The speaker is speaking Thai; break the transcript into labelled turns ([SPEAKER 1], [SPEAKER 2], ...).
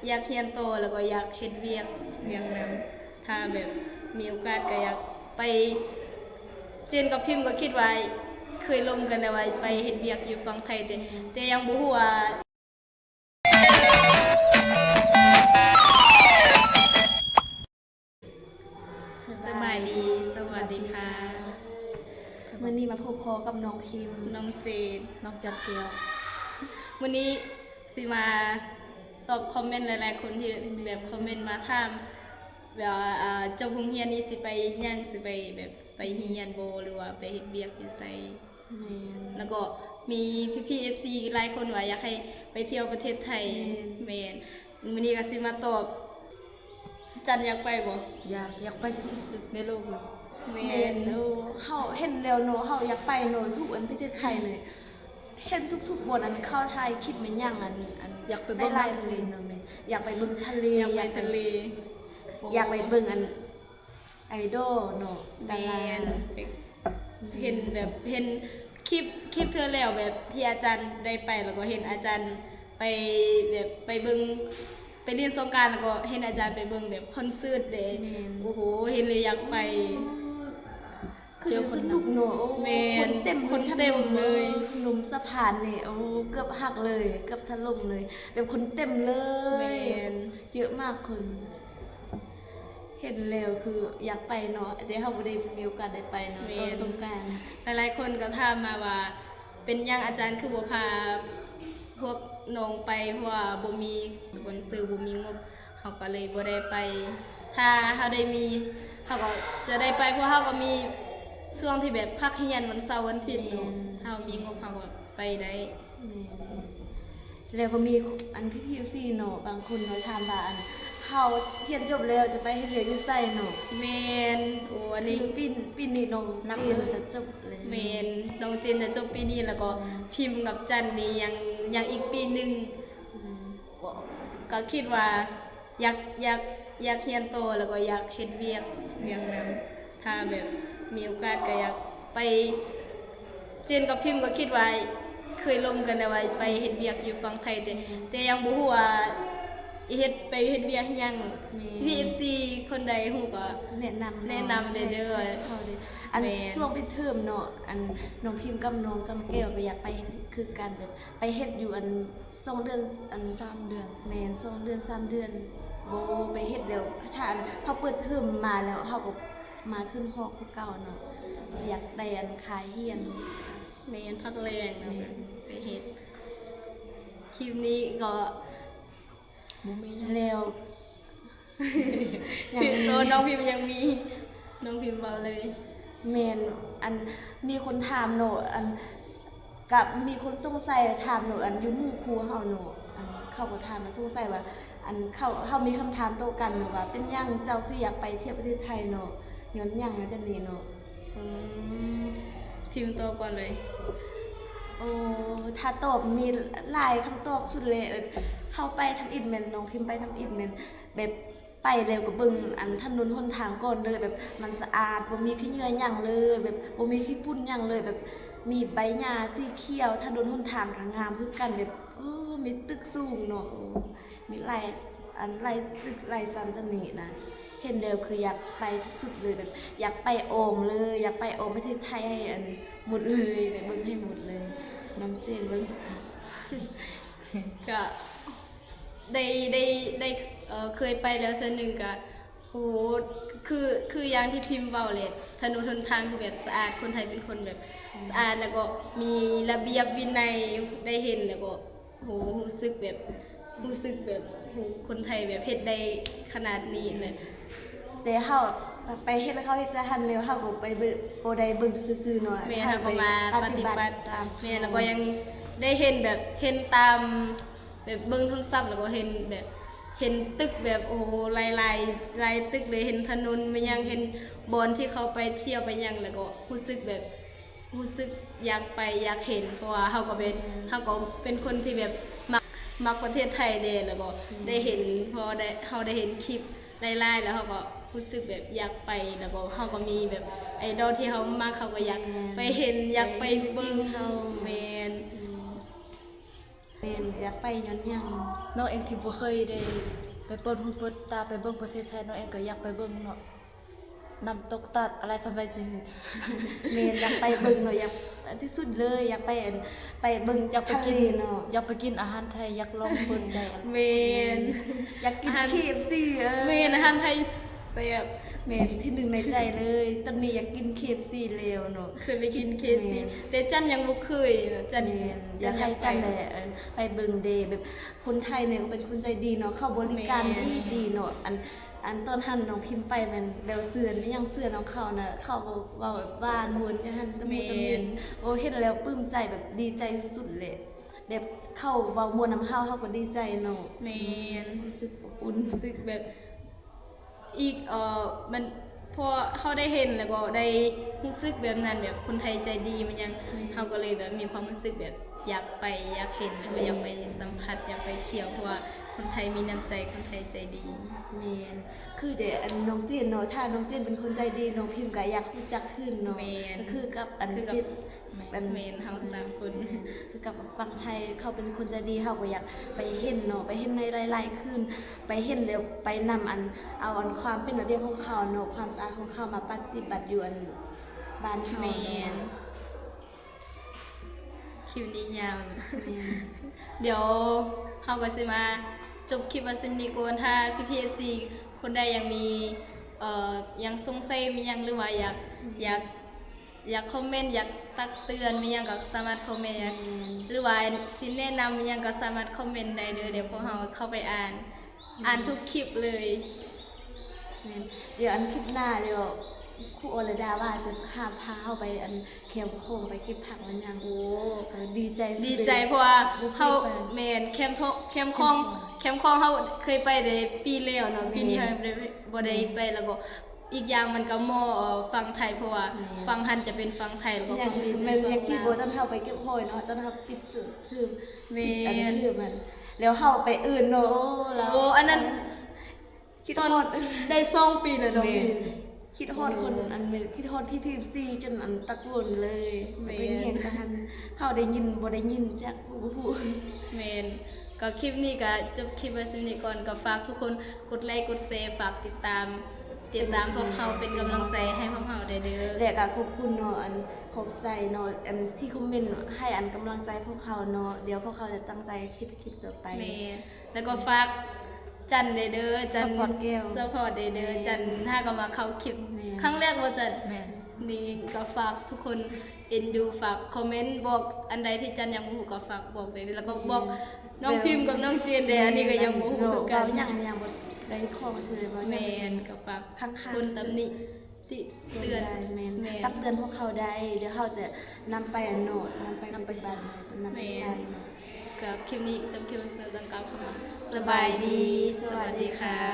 [SPEAKER 1] อยากเรียนโตแล้วก็อยากเฮ็ดเวียกอย่างนั้นถ้าแบบมีโอกาสก็อยากไปเจนกับพิมพ์ก็คิดว่าเคยลมกันแล้วว่าไปเฮ็ดเวียกอยู่ฝั่งไทยแต่ยังบ่ฮู้ว่าสบายดีสวัสดีค่ะ
[SPEAKER 2] มื้อนี้มาพบพอกับน้องพิมพ์
[SPEAKER 1] น้องเจน
[SPEAKER 3] น้องจับเกียว
[SPEAKER 1] วันนี้สิมาตอบคอมเมนต์หลายๆคนที่แบบคอมเมนต์มาถามแบบจบโรงเรียนนี้สิไปยังสิไปแบบไปเรียนบ่หรือว่าไปเฮ็ดเวียกอยู่ไสแล้วก็มีพี่ๆ FC หลายคนว่าอยากให้ไปเที่ยวประเทศไทยแม่นมื้อนี้ก็สิมาตอบจันอยากไปบ่
[SPEAKER 3] อยากไปที่สุดในโลกเลย
[SPEAKER 1] แม่น
[SPEAKER 2] เฮาเห็นแล้วเนาะเฮาอยากไปเนาะทุกประเทศไทยเลยเห็นทุกๆบนอันเข้าไทยคิดแม่นยังอัน
[SPEAKER 3] อยากไปเบิ่ง
[SPEAKER 2] ทะเลเนาะแม่อยากไปเบิ่งทะเล
[SPEAKER 1] อยากไปทะเล
[SPEAKER 2] อยากไปเบิ่งอันไอดอลเนาะ
[SPEAKER 1] แม่นเห็นแบบเห็นคลิปเธอแล้วแบบที่อาจารย์ได้ไปแล้วก็เห็นอาจารย์ไปแบบไปเบิ่งไปเรียนสงกรานต์แล้วก็เห็นอาจารย์ไปเบิ่งแบบคอนเสิร์ตเด้โอ้โหเห็นเลยอยากไป
[SPEAKER 2] เจอคนนุกเนาะคนเต็ม
[SPEAKER 1] เลย
[SPEAKER 2] หนุ่มสะพานนี่โอ้เกือบหักเลยเกือบถล่มเลยแบบคนเต็มเลยเยอะมากคนเห็นแล้วคืออยากไปเนาะแต่เฮาบ่ได้มีโอกาสได้ไปเนาะตอนสงกรานต์
[SPEAKER 1] หลายๆคนก็ถามมาว่าเป็นยังอาจารย์คือบ่พาพวกน้องไปเพราะว่าบ่มีบนซื้อบ่มีงบเฮาก็เลยบ่ได้ไปถ้าเฮาได้มีเฮาก็จะได้ไปเพราะเฮาก็มีช่วงที่แบบพักเรียนวันเสาร์วันอาทิตย์เนาะเฮามีงบเฮาก็ไปได้
[SPEAKER 2] แล้วก็มีอันพี่ๆซี่เนาะบางคนเนาะถามว่าอันเฮาเรียนจบแล้วจะไปเฮ็ดเวียกอยู่ไสเนาะ
[SPEAKER 1] แม่นโอ้อันนี้
[SPEAKER 2] ปีนี้น้องเจนจะจบเลย
[SPEAKER 1] แม่นน้องเจนจะจบปีนี้แล้วก็พิมพ์กับจันนี่ยังอีกปีนึงก็คิดว่าอยากเรียนโตแล้วก็อยากเฮ็ดเวียกอย่างนั้นถ้าแบบมีโอกาสก็อยากไปเจนกับพิมพ์ก็คิดว่าเคยลมกันแล้วว่าไปเฮ็ดเวียกอยู่ฝั่งไทยแต่ยังบ่ฮู้ว่าไปเฮ็ดเวียกยังพี่ FC คนใดฮู้ก็
[SPEAKER 2] แนะนำ
[SPEAKER 1] เด้อ
[SPEAKER 2] อันช่วงปิดเทอมเนาะอันน้องพิมพ์กับน้องจำแก้วก็อยากไปคือกันแบบไปเฮ็ดอยู่อัน2เดือนอัน
[SPEAKER 3] 3เดือน
[SPEAKER 2] แม่น2เดือน3เดือนบ่ไปเฮ็ดแล้วถ้าเขาเปิดเทอมมาแล้วเฮาก็มาขึ้นหอคือเก่าเนาะอยากได้อันคายเฮียน
[SPEAKER 1] แม่นพักแรงเนาะไปเฮ็ดคลิปนี้ก็
[SPEAKER 2] บ่มีแล้ว
[SPEAKER 1] ยังน้องพิมพ์ยังมีน้องพิมพ์เบาเลย
[SPEAKER 2] แม่นอันมีคนถามเนาะอันกับมีคนสงสัยถามเนาะอันอยู่หมู่ครูเฮาเนาะอันเขาก็ถามมาสงสัยว่าอันเฮามีคำถามโต้กันเนาะว่าเป็นหยังเจ้าคืออยากไปเที่ยวประเทศไทยเนาะย้อนหยังจังนี้เนาะ
[SPEAKER 1] พิมพ์โตก่อนเลย
[SPEAKER 2] โอ้ถ้าตอบมีหลายคำตอบสุดเลยเข้าไปทำอิฐแม่นน้องพิมพ์ไปทำอิฐแม่นแบบไปแล้วก็เบิ่งอันถนนหนทางก่อนเลยแบบมันสะอาดบ่มีขี้เหงื่อหยังเลยแบบบ่มีขี้ฝุ่นหยังเลยแบบมีใบหญ้าสีเขียวถนนหนทางก็งามคือกันแบบมีตึกสูงเนาะมีหลายตึกหลายชั้นจังนี้นะเห็นแล้วคืออยากไปที่สุดเลยแบบอยากไปโอมเลยอยากไปโอมประเทศไทยให้อันหมดเลยแบบเบิ่งให้หมดเลยน้องเจนเบิ่ง
[SPEAKER 1] ก็ได้เคยไปแล้วเทื่อนึงก็โหคืออย่างที่พิมพ์เว้าเลยถนนหนทางคือแบบสะอาดคนไทยเป็นคนแบบสะอาดแล้วก็มีระเบียบวินัยได้เห็นแล้วก็โหรู้สึกแบบโหคนไทยแบบเฮ็ดได้ขนาดนี้เลย
[SPEAKER 2] แต่เฮาไปเฮ็ดแล้วเขาเฮ็ดจะทันแล้วเฮาก็ไปบ่ได้เบิ่งซื่อๆเนาะ
[SPEAKER 1] แม่เฮาก็มาปฏิบัติตามแม่แล้วก็ยังได้เห็นแบบเห็นตามแบบเบิ่งโทรศัพท์แล้วก็เห็นแบบเห็นตึกแบบโอ้โหหลายตึกเลยเห็นถนนมันยังเห็นบอนที่เขาไปเที่ยวไปยังแล้วก็รู้สึกอยากไปอยากเห็นเพราะว่าเฮาก็เป็นคนที่แบบมักประเทศไทยเด้แล้วก็ได้เห็นพอได้เฮาได้เห็นคลิปหลายๆแล้วเฮาก็รู้สึกแบบอยากไปแล้วก็เฮาก็มีแบบไอดอลที่เฮามักเขาก็อยากไปเห็นอยากไปเบิ่งเฮาแม่น
[SPEAKER 2] เป็นอยากไปย้อนหยัง
[SPEAKER 3] น้องเองที่บ่เคยได้ไปเปิดหูเปิดตาไปเบิ่งประเทศไทยน้องเองก็อยากไปเบิ่งเนาะน้ำตกตัดอะไรทำไมที่นี่
[SPEAKER 2] เมนอยากไปเบิ่งเนาะอยากที่สุดเลยอยากไปไปเบิ่ง
[SPEAKER 3] อยากไปกิน
[SPEAKER 2] ทะเลเนาะ
[SPEAKER 3] อยากไปกินอาหารไทยอยากลองเปิดใจอะไร
[SPEAKER 1] เมน
[SPEAKER 2] อยากกิน KFC
[SPEAKER 1] เมนอาหารไทยแซ่บ
[SPEAKER 2] เมนที่หนึ่งในใจเลยตอนนี้อยากกิน KFC แล้วเนาะ
[SPEAKER 1] เคยไปกิน KFC แต่จันยังบ่เคยจัน
[SPEAKER 2] เมนอยากให้จันเลยไปเบิ่งเดย์แบบคนไทยเนี่ยเป็นคนใจดีเนาะเข้าบริการดีเนาะอันตอนหันน้องพิมพ์ไปมันเดวเสือนไม่ยังเสือนน้องเขาน่ะเขาเว้าแบบบ้านวนกันหันตะมูตะมินโอ้เห็นแล้วปลื้มใจแบบดีใจสุดเลยแบบเข้าเว้ามวนน้ำเฮาก็ดีใจเนาะ
[SPEAKER 1] เมน
[SPEAKER 2] รู้สึกอบอุ่น
[SPEAKER 1] รู้สึกแบบอีกมันพอเขาได้เห็นแล้วก็ได้รู้สึกแบบนั้นแบบคนไทยใจดีมันยังเขาก็เลยแบบมีความรู้สึกแบบอยากไปอยากเห็นแล้วก็อยากไปสัมผัสอยากไปเที่ยวเพราะว่าคนไทยมีน้ำใจคนไทยใจดี
[SPEAKER 2] แม่นคือเดี๋ยวอันน้องจีนเนาะถ้าน้องจีนเป็นคนใจดีน้องพิมพ์ก็อยากรู้จักขึ้นเนาะ
[SPEAKER 1] แม่น
[SPEAKER 2] ก็คือกับอัน
[SPEAKER 1] คือกับ
[SPEAKER 2] ที่
[SPEAKER 1] แบบเมนเฮาสามคน
[SPEAKER 2] คือกับฝั่งไทยเขาเป็นคนใจดีเขาก็อยากไปเห็นเนาะไปเห็นในหลายๆขึ้น ไปเห็นแล้วไปนำเอาความเป็นระเบียบของเขาเนาะความสะอาดของเขามาปฏิบัติอยู่อันบ้านเฮา
[SPEAKER 1] แม
[SPEAKER 2] เนาะ
[SPEAKER 1] นคลิปนี้ยาวนะ
[SPEAKER 2] แม่น
[SPEAKER 1] เดี๋ยวเฮาก็สิมาจบคลิปวันนี้ก่อนถ้าพี่ PFC คนใดยังมียังสงสัยมียังหรือว่าอยากคอมเมนต์อยากตักเตือนมียังก็สามารถคอมเมนต์หรือว่าสิแนะนำมียังก็สามารถคอมเมนต์ได้เด้อเดี๋ยวพวกเราเข้าไปอ่านทุกคลิปเลย
[SPEAKER 2] แม่นเดี๋ยวอันคลิปหน้าเดี๋ยวครูโอระดาว่าจะพาเฮาไปอันเข็มโคงไปเก็บผักมันยังโอ้ดีใจสุ
[SPEAKER 1] ดี
[SPEAKER 2] ลย
[SPEAKER 1] ใจเพราะว่า
[SPEAKER 2] บ่ค
[SPEAKER 1] เขา
[SPEAKER 2] ยไป
[SPEAKER 1] แมนแคมป์คลองเขาเคยไปแต่ปีแล้วเนาะปีนี้เขาบ่ได้ไปแล้วก็อีกอย่างมันก็มอฟังไทยเพราะว่าฟังหันจะเป็นฟังไทยแล้วก็
[SPEAKER 2] อย่าง
[SPEAKER 1] ฟัง
[SPEAKER 2] มันยังคิด
[SPEAKER 1] ฟั
[SPEAKER 2] ว่าง ต้นเฮาไปเก็บโพยเนาะต้นเฮาปิดซื้อ
[SPEAKER 1] แม
[SPEAKER 2] อัน
[SPEAKER 1] น
[SPEAKER 2] คือมันแล้วเฮาไปอื่นเนาะแล้ว
[SPEAKER 1] โอ้อันนั้น
[SPEAKER 2] คิด
[SPEAKER 1] ตอน
[SPEAKER 2] ฮอด
[SPEAKER 1] ได้2 ปีแล้วเนาะ
[SPEAKER 2] แม่คิดฮอดคนอันคิดฮอดพี่ซีจนอันตะโกนเลย
[SPEAKER 1] แม่
[SPEAKER 2] ไปเงียนจังหันเขาได้ยินบ่ได้ยินจักฮู้
[SPEAKER 1] แมนก็คลิปนี้ก็จบคลิปไว้สนี้ก่อนก็ฝากทุกคนกดไลค์กดแชร์ฝากติดตามพวกเขาเป็นกำลังใจให้พวกเขาได้เด้อ
[SPEAKER 2] และก็ขอบคุณเนาะอันขอบใจเนาะอันที่คอมเมนต์ให้อันกำลังใจพวกเขาเนาะเดี๋ยวพวกเขาจะตั้งใจคิดคลิปต่อไป
[SPEAKER 1] แมนแล้วก็ฝากจันเด้อจัน
[SPEAKER 2] Support แก้ว
[SPEAKER 1] ซัพพอร์ตเด้อจันถ้าก็มาเข้าคลิป
[SPEAKER 2] แม่น
[SPEAKER 1] ครั้งแรกว่าจัน
[SPEAKER 3] แม่น
[SPEAKER 1] นี่ก็ฝากทุกคนเอ็นดูฝากคอมเมนต์บอกอันใดที่จันยังบ่ฮู้ก็ฝากบอกได้แล้วก็บอกน้องพิมพ์กับน้องเจนเด้ออันนี้ก็ยังบ่ฮู้คือกัน
[SPEAKER 2] ยังบ่ได้ข้อมาถือว่า
[SPEAKER 1] แมนก็ฝาก
[SPEAKER 2] ข้างๆ
[SPEAKER 1] คนตำหนิที่เตือน
[SPEAKER 2] ได้แม่น
[SPEAKER 1] แม่น
[SPEAKER 2] ตักเตือนพวกเขาได้ เดี๋ยวเขาจะนำไปโน้ตนำไป
[SPEAKER 3] นำไปใส่
[SPEAKER 2] นำไปใส่เนาะ
[SPEAKER 1] ก็คลิปนี้จบคลิปไว้สำหรับการสบายดี สวัสดีค่ะ